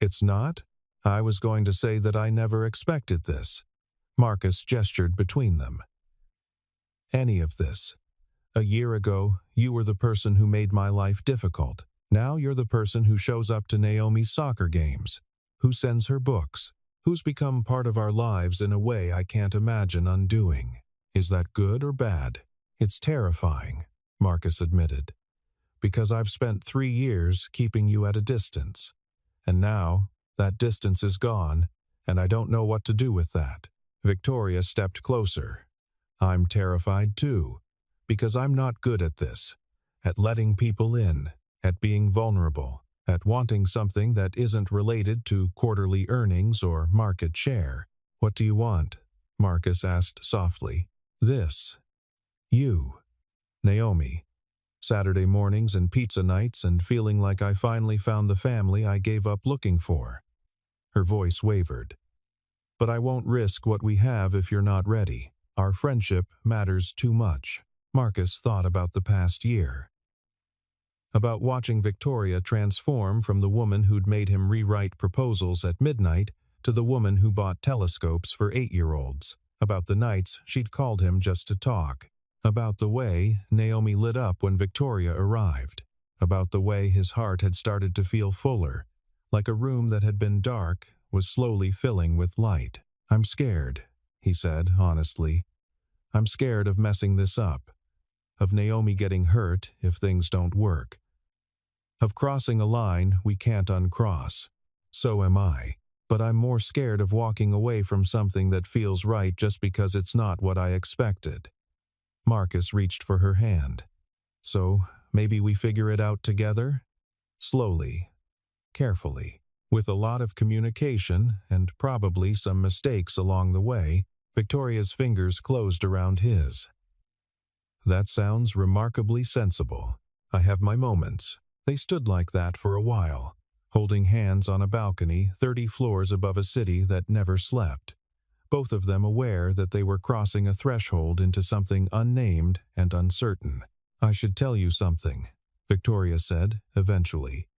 "It's not? I was going to say that I never expected this." Marcus gestured between them. "Any of this. A year ago, you were the person who made my life difficult. Now you're the person who shows up to Naomi's soccer games, who sends her books, who's become part of our lives in a way I can't imagine undoing. Is that good or bad?" "It's terrifying," Marcus admitted, "because I've spent 3 years keeping you at a distance. And now, that distance is gone, and I don't know what to do with that." Victoria stepped closer. "I'm terrified too, because I'm not good at this, at letting people in, at being vulnerable, at wanting something that isn't related to quarterly earnings or market share." "What do you want?" Marcus asked softly. "This. You. Naomi. Saturday mornings and pizza nights and feeling like I finally found the family I gave up looking for." Her voice wavered. "But I won't risk what we have if you're not ready. Our friendship matters too much." Marcus thought about the past year. About watching Victoria transform from the woman who'd made him rewrite proposals at midnight to the woman who bought telescopes for 8-year-olds. About the nights she'd called him just to talk. About the way Naomi lit up when Victoria arrived. About the way his heart had started to feel fuller, like a room that had been dark was slowly filling with light. "I'm scared," he said honestly. "I'm scared of messing this up. Of Naomi getting hurt if things don't work. Of crossing a line we can't uncross. So am I. But I'm more scared of walking away from something that feels right just because it's not what I expected." Marcus reached for her hand. "So, maybe we figure it out together? Slowly. Carefully. With a lot of communication and probably some mistakes along the way." Victoria's fingers closed around his. "That sounds remarkably sensible. I have my moments. They stood like that for a while, holding hands on a balcony 30 floors above a city that never slept, both of them aware that they were crossing a threshold into something unnamed and uncertain. "I should tell you something," Victoria said, eventually.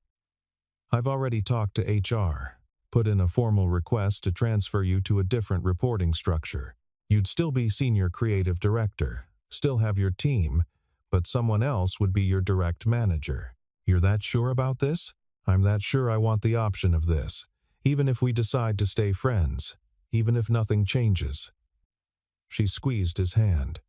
"I've already talked to HR, put in a formal request to transfer you to a different reporting structure. You'd still be senior creative director, still have your team, but someone else would be your direct manager. You're that sure about this?" "I'm that sure I want the option of this, even if we decide to stay friends, even if nothing changes." She squeezed his hand.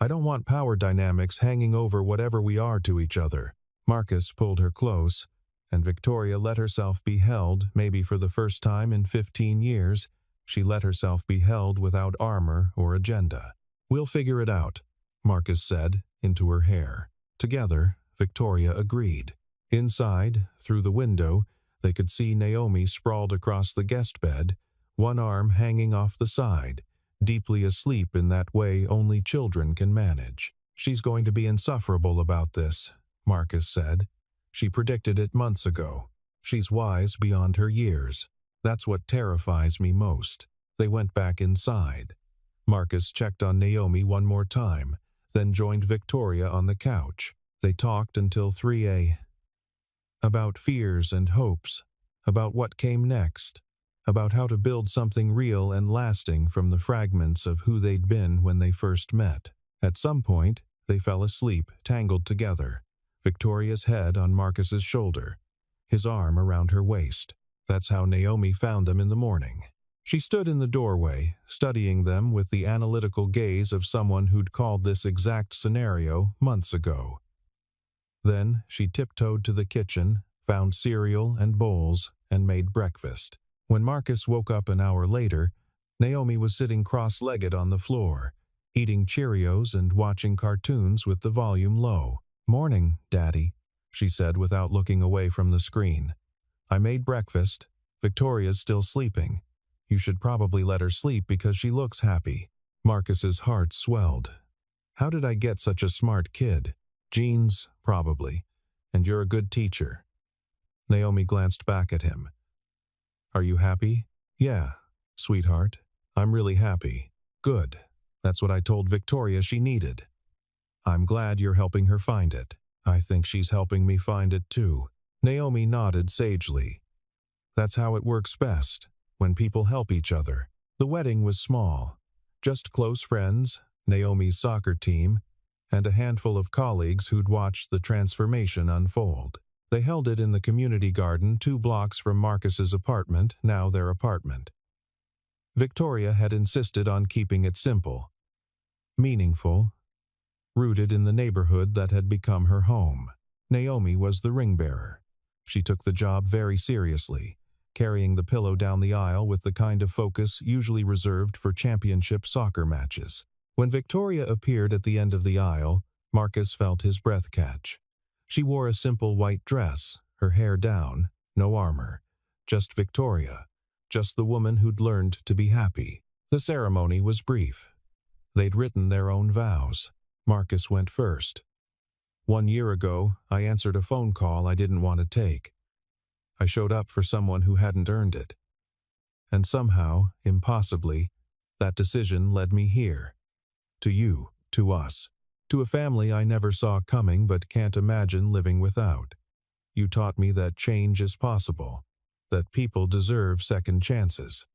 "I don't want power dynamics hanging over whatever we are to each other." Marcus pulled her close, and Victoria let herself be held, maybe for the first time in 15 years. She let herself be held without armor or agenda. "We'll figure it out," Marcus said, into her hair. Together, Victoria agreed. Inside, through the window, they could see Naomi sprawled across the guest bed, one arm hanging off the side, deeply asleep in that way only children can manage. "She's going to be insufferable about this," Marcus said. "She predicted it months ago. She's wise beyond her years. That's what terrifies me most." They went back inside. Marcus checked on Naomi one more time, then joined Victoria on the couch. They talked until 3 a.m. About fears and hopes, about what came next, about how to build something real and lasting from the fragments of who they'd been when they first met. At some point, they fell asleep, tangled together, Victoria's head on Marcus's shoulder, his arm around her waist. That's how Naomi found them in the morning. She stood in the doorway, studying them with the analytical gaze of someone who'd called this exact scenario months ago. Then she tiptoed to the kitchen, found cereal and bowls, and made breakfast. When Marcus woke up an hour later, Naomi was sitting cross-legged on the floor, eating Cheerios and watching cartoons with the volume low. "Morning, Daddy," she said without looking away from the screen. "I made breakfast. Victoria's still sleeping. You should probably let her sleep because she looks happy." Marcus's heart swelled. "How did I get such a smart kid? Genes, probably. And you're a good teacher." Naomi glanced back at him. "Are you happy?" "Yeah, sweetheart. I'm really happy." "Good. That's what I told Victoria she needed." "I'm glad you're helping her find it." "I think she's helping me find it too." Naomi nodded sagely. "That's how it works best, when people help each other." The wedding was small. Just close friends, Naomi's soccer team, and a handful of colleagues who'd watched the transformation unfold. They held it in the community garden 2 blocks from Marcus's apartment, now their apartment. Victoria had insisted on keeping it simple, meaningful, rooted in the neighborhood that had become her home. Naomi was the ring-bearer. She took the job very seriously, carrying the pillow down the aisle with the kind of focus usually reserved for championship soccer matches. When Victoria appeared at the end of the aisle, Marcus felt his breath catch. She wore a simple white dress, her hair down, no armor. Just Victoria, just the woman who'd learned to be happy. The ceremony was brief. They'd written their own vows. Marcus went first. "1 year ago, I answered a phone call I didn't want to take. I showed up for someone who hadn't earned it. And somehow, impossibly, that decision led me here. To you, to us, to a family I never saw coming but can't imagine living without. You taught me that change is possible, that people deserve second chances,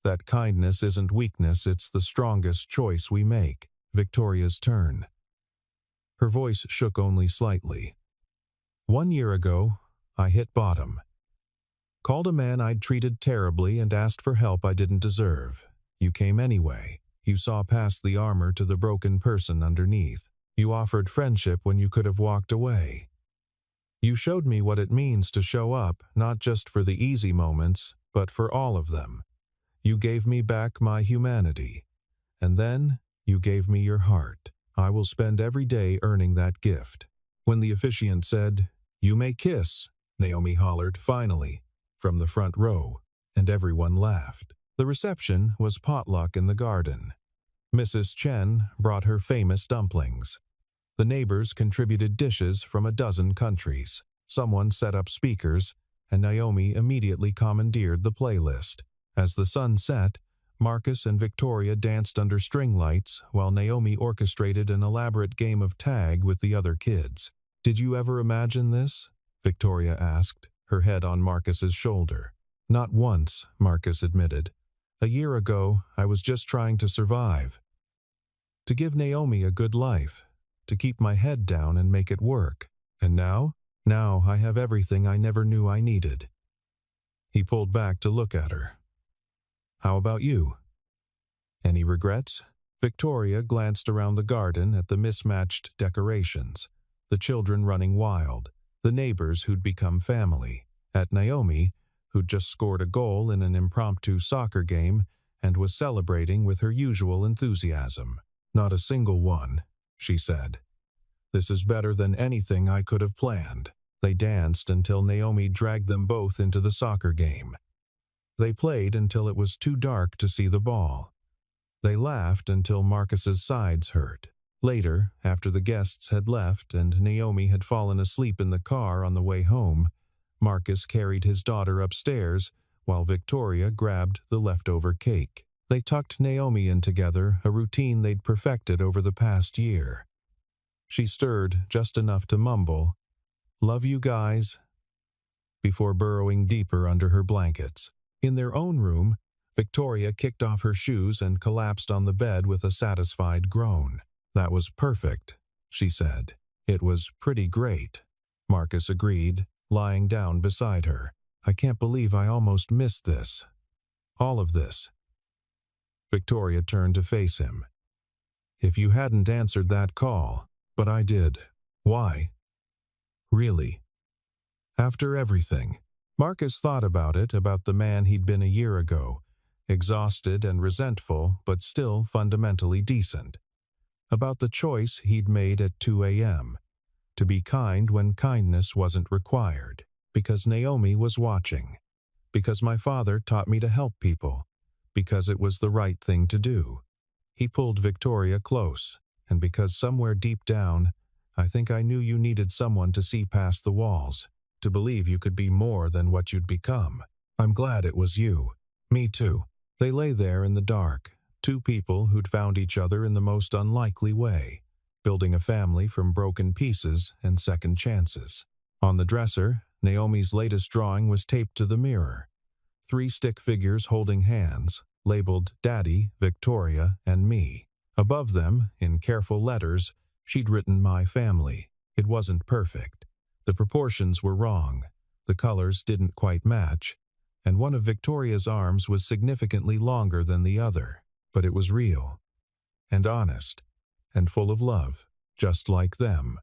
that kindness isn't weakness, it's the strongest choice we make." Victoria's turn. Her voice shook only slightly. "1 year ago, I hit bottom. Called a man I'd treated terribly and asked for help I didn't deserve. You came anyway. You saw past the armor to the broken person underneath. You offered friendship when you could have walked away. You showed me what it means to show up, not just for the easy moments, but for all of them. You gave me back my humanity. And then, you gave me your heart. I will spend every day earning that gift." When the officiant said, "You may kiss," Naomi hollered, finally, from the front row, and everyone laughed. The reception was potluck in the garden. Mrs. Chen brought her famous dumplings. The neighbors contributed dishes from a dozen countries. Someone set up speakers, and Naomi immediately commandeered the playlist. As the sun set, Marcus and Victoria danced under string lights while Naomi orchestrated an elaborate game of tag with the other kids. "Did you ever imagine this?" Victoria asked, her head on Marcus's shoulder. "Not once," Marcus admitted. "A year ago, I was just trying to survive. To give Naomi a good life, to keep my head down and make it work. And now? Now I have everything I never knew I needed." He pulled back to look at her. "How about you? Any regrets?" Victoria glanced around the garden at the mismatched decorations, the children running wild, the neighbors who'd become family, at Naomi, who'd just scored a goal in an impromptu soccer game and was celebrating with her usual enthusiasm. "Not a single one," she said. "This is better than anything I could have planned." They danced until Naomi dragged them both into the soccer game. They played until it was too dark to see the ball. They laughed until Marcus's sides hurt. Later, after the guests had left and Naomi had fallen asleep in the car on the way home, Marcus carried his daughter upstairs while Victoria grabbed the leftover cake. They tucked Naomi in together, a routine they'd perfected over the past year. She stirred just enough to mumble, "Love you guys," before burrowing deeper under her blankets. In their own room, Victoria kicked off her shoes and collapsed on the bed with a satisfied groan. "That was perfect," she said. "It was pretty great," Marcus agreed, lying down beside her. "I can't believe I almost missed this. All of this." Victoria turned to face him. "If you hadn't answered that call, but I did. Why? Really? After everything." Marcus thought about it, about the man he'd been a year ago, exhausted and resentful, but still fundamentally decent. About the choice he'd made at 2 a.m., to be kind when kindness wasn't required, because Naomi was watching, because my father taught me to help people, because it was the right thing to do. He pulled Victoria close, and because somewhere deep down, I think I knew you needed someone to see past the walls, to believe you could be more than what you'd become. I'm glad it was you. Me too. They lay there in the dark, two people who'd found each other in the most unlikely way, building a family from broken pieces and second chances. On the dresser, Naomi's latest drawing was taped to the mirror. 3 stick figures holding hands, labeled Daddy, Victoria, and me. Above them, in careful letters, she'd written my family. It wasn't perfect. The proportions were wrong. The colors didn't quite match, and one of Victoria's arms was significantly longer than the other, but it was real, and honest, and full of love, just like them.